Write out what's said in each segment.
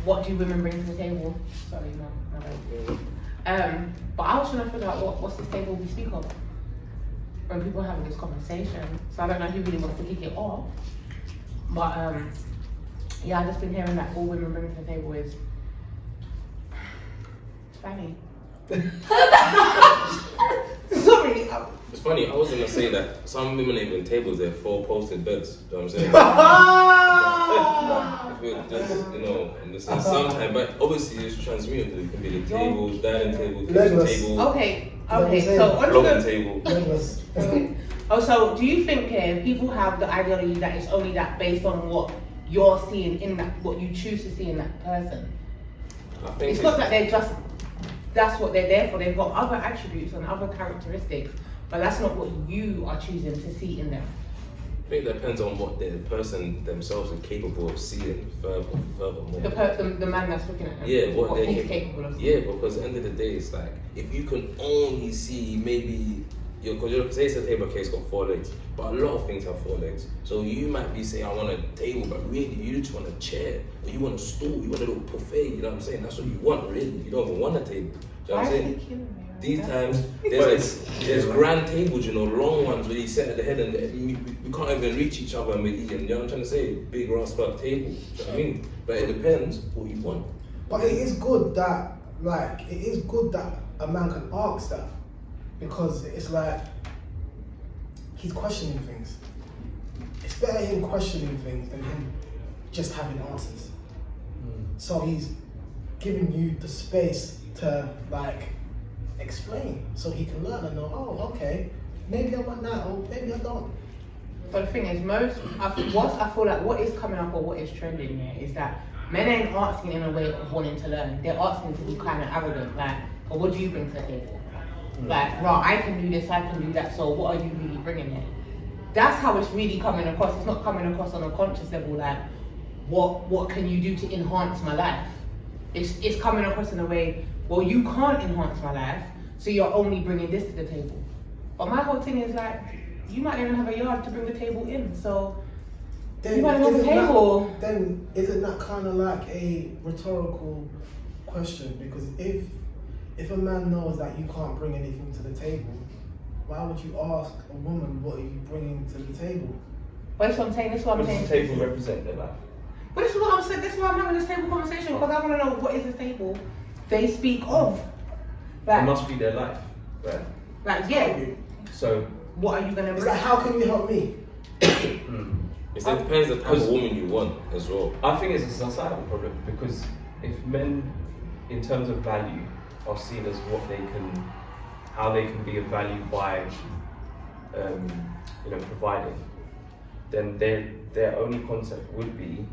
What do women bring to the table? Sorry, no, no. But I was trying to figure out what's this table we speak of when people are having this conversation. So I don't know who really wants to kick it off. But yeah, I've just been hearing that all women bring to the table is funny. Sorry. It's funny, I was gonna say that some women ain't even tables, they're 4-posted beds. You know what I'm saying? If it just, you know, in the sense, sometimes, but obviously it's transmutable. It can be the table, dining table, kitchen table. Okay, so onto floating the table. Oh, so do you think people have the ideology that it's only that based on what you're seeing in that, what you choose to see in that person? I think it's not that they're just, that's what they're there for. They've got other attributes and other characteristics, but that's not what you are choosing to see in them. I think it depends on what the person themselves are capable of seeing furthermore. The man that's looking at them. Yeah, what he's capable of seeing. Yeah, because at the end of the day, it's like, if you can only see maybe, because your say it's a table case got 4 legs, but a lot of things have 4 legs. So you might be saying, I want a table, but really you just want a chair, or you want a stool, you want a little buffet, you know what I'm saying? That's what you want, really. You don't even want a table. You know what I'm saying? These times, there's grand tables, you know, long ones where you sit at the head and we can't even reach each other and we're eating. You know what I'm trying to say? Big round square table. You know what I mean? But it depends what you want. But it is good that, a man can ask that, because it's like he's questioning things. It's better him questioning things than him just having answers. So he's giving you the space to explain, so he can learn and know, oh, okay, maybe I want that, or maybe I don't. But the thing is, I feel like what is coming up or what is trending here is that men ain't asking in a way of wanting to learn. They're asking to be kind of arrogant, like, well, what do you bring to the table? Like, right, I can do this, I can do that, so what are you really bringing here? That's how it's really coming across. It's not coming across on a conscious level, like, what can you do to enhance my life? It's coming across in a way, well, you can't enhance my life, so you're only bringing this to the table. But my whole thing is like, you might even have a yard to bring the table in, so then you might have a table. Then isn't that kind of like a rhetorical question? Because if a man knows that you can't bring anything to the table, why would you ask a woman what are you bringing to the table? But that's what I'm saying. This is what I'm saying. Does the table represent their life? But this is what I'm saying. This is why I'm having this table conversation, because I want to know what is this table they speak of. It must be their life, right? Like, yeah. So what are you gonna bring? It's like, how can you help me? It depends on the type of woman you want as well. I think it's a societal problem, because if men, in terms of value, are seen as how they can be of value by, providing, then their only concept would be,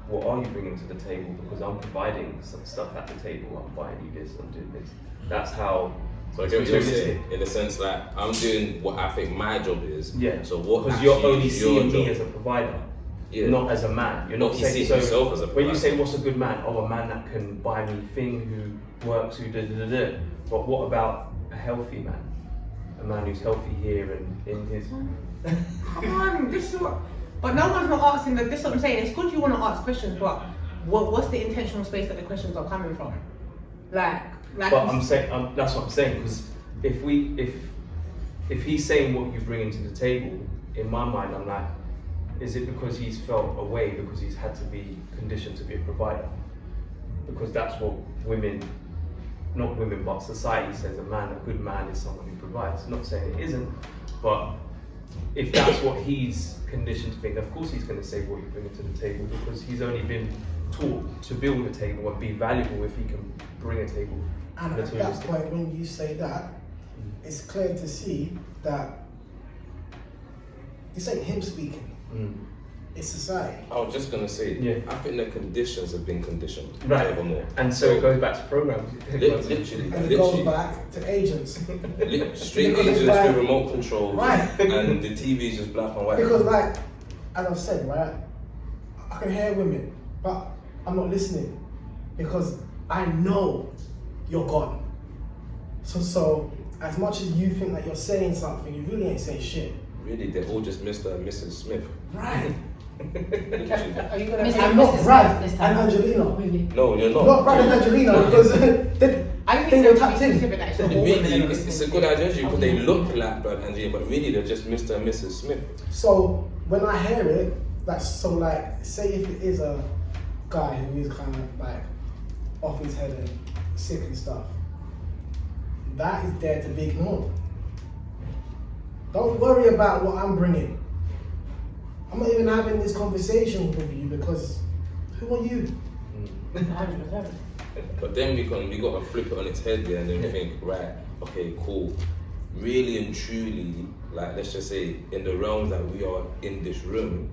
what are you bringing to the table? Because I'm providing some stuff at the table. I'm buying you this. I'm doing this. That's how. So I get what you're saying, in the sense like, I'm doing what I think my job is. Yeah. So what? Because you're only seeing job me as a provider, yeah, not as a man. You're not he saying sees himself as a provider. When you say what's a good man? Oh, a man that can buy me thing, who works, who da. But what about a healthy man? A man who's healthy here and in his. Come on, this is what. But no one's not asking that. This is what I'm saying. It's good you want to ask questions, but what's the intentional space that the questions are coming from? Like. But I'm saying that's what I'm saying, because if he's saying what you bring into the table, in my mind I'm like, is it because he's felt away because he's had to be conditioned to be a provider? Because that's what not women, but society says a good man is someone who provides. I'm not saying it isn't, but if that's what he's conditioned to think, of course he's going to say what you bring to the table, because he's only been taught to build a table and be valuable if he can bring a table. And at that point, when you say that, it's clear to see that this ain't him speaking. It's society. I was just gonna say, yeah. I think the conditions have been conditioned. Right. Evermore. And so it goes back to programs. Literally. And it goes back to agents. Street agents with remote control. Right. And the TV is just black and white. Because as I've said, right, I can hear women, but I'm not listening, because I know you're gone. So as much as you think that you're saying something, you really ain't saying shit. Really, they're all just Mr. and Mrs. Smith. Right. Are you gonna? Miss- I'm not Mrs. Brad this and time. Angelina. Movie. No, you're not. Not Brad and Angelina because I they think were it's tapped in. specific that it's all Really, women that are it's a listening good to it. identity because they look like Brad and Angelina, but really they're just Mr. and Mrs. Smith. So when I hear it, that's so like, say if it is a guy who is kind of like off his head and sick and stuff, that is there to be ignored. Don't worry about what I'm bringing. I'm not even having this conversation with you because who are you? 100%. But then we got to flip it on its head there and then think, right, okay, cool. Really and truly, like let's just say in the realms that we are in this room,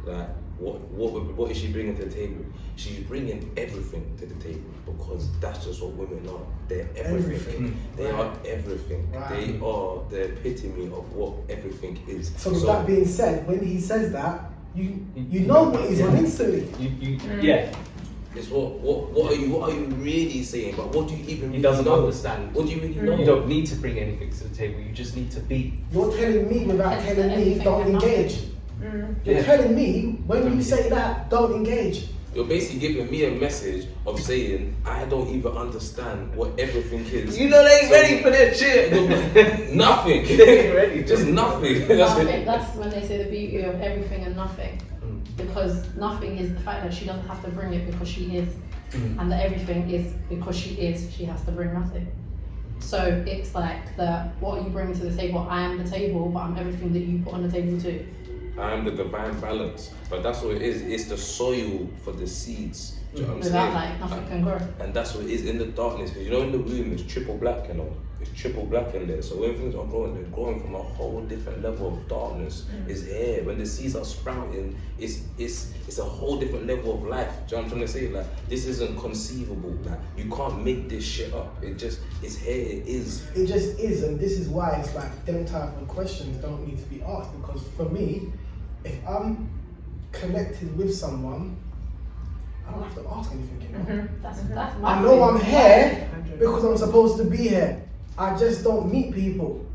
like what is she bringing to the table? She's bringing everything to the table because that's just what women are. They're everything. Everything. They are everything. Right. They are the epitome of what everything is. So with that being said, when he says that, you know what he's on instantly. Yeah, it's what are you really saying? But what do you even he really doesn't know? understand. What do you really know? You don't need to bring anything to the table. You just need to be. You're telling me without Hence telling the me everything don't and nothing. engage. You're Yeah. telling me when you say that don't engage. You're basically giving me a message of saying I don't even understand what everything is. You know they ain't So- ready for that shit. Nothing. They ain't ready. Just nothing. That's Nothing. it. That's when they say the beauty of everything and nothing. Because nothing is the fact that she doesn't have to bring it because she is. And that everything is because she is, she has to bring nothing. So it's like what are you bringing to the table? I am the table, but I'm everything that you put on the table too. I am the divine balance. But that's what it is. It's the soil for the seeds. Do you know what I'm Without saying? like nothing can grow. And that's what it is in the darkness. Because you know in the womb it's triple black, you know. It's triple black in there. So when things are growing, they're growing from a whole different level of darkness. It's here. When the seeds are sprouting, it's a whole different level of life. Do you know what I'm trying to say? Like this isn't conceivable. Like you can't make this shit up. It's here, it is. It just is, and this is why it's like them type of questions don't need to be asked. Because for me, if I'm connected with someone, I don't have to ask anything. You know? That's my I know I'm thing. here because I'm supposed to be here. I just don't meet people.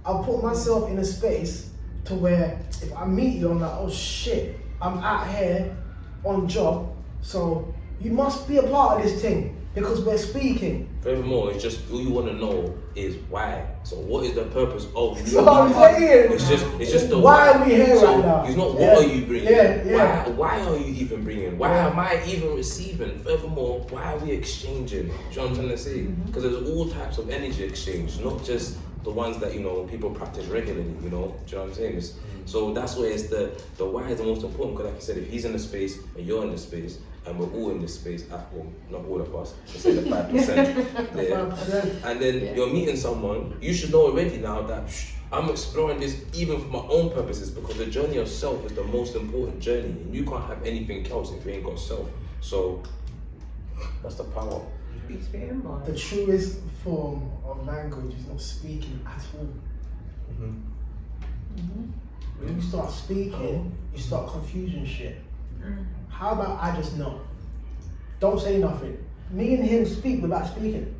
I'll put myself in a space to where if I meet you, I'm like, oh shit, I'm out here on job, so you must be a part of this thing because we're speaking. Furthermore, it's just all you want to know is why. So what is the purpose of you? That's what I'm saying. It's just the Why are we here so right now? It's not what Yeah. are you bringing. Yeah. Why are you even bringing? Why am I even receiving? Furthermore, why are we exchanging? Do you know what I'm trying to say? Because there's all types of energy exchange, not just the ones that people practice regularly. Do you know what I'm saying? So that's where it's the why is the most important. Because like I said, if he's in the space and you're in the space and we're all in this space, not all of us, let's say the 5%. there. And then you're meeting someone, you should know already now that I'm exploring this even for my own purposes because the journey of self is the most important journey. And you can't have anything else if you ain't got self. So that's the power. The truest form of language is not speaking at all. When you start speaking, you start confusing shit. How about I just know? Don't say nothing. Me and him speak without speaking.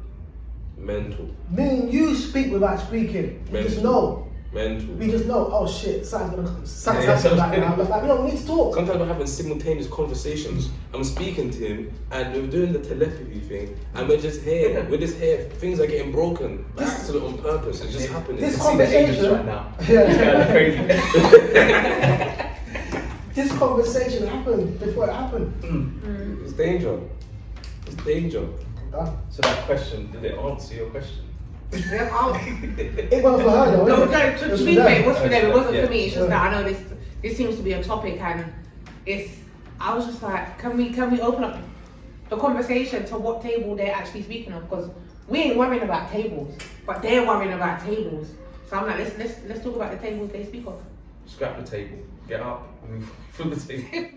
Mental. Me and you speak without speaking. We just know. Mental. We just know, oh shit, something's gonna come. Something's right now. Like, we don't need to talk. Sometimes we're having simultaneous conversations. I'm speaking to him and we're doing the telepathy thing and we're just here. We're just here. Things are getting broken by accident on purpose. It's just happening. This See the agents conversation right now. Yeah. Crazy. This conversation happened before it happened. It's danger. It's danger. Done. So that question, did it answer your question? It wasn't for her though. No, wasn't it? to It was be for fair, it them. was for them. It wasn't Yeah. for me. It's just that I know this seems to be a topic, and I was just like, can we open up the conversation to what table they're actually speaking of? Because we ain't worrying about tables, but they're worrying about tables. So I'm like, let's talk about the tables they speak of. Scrap the table. Get up. Move from the table.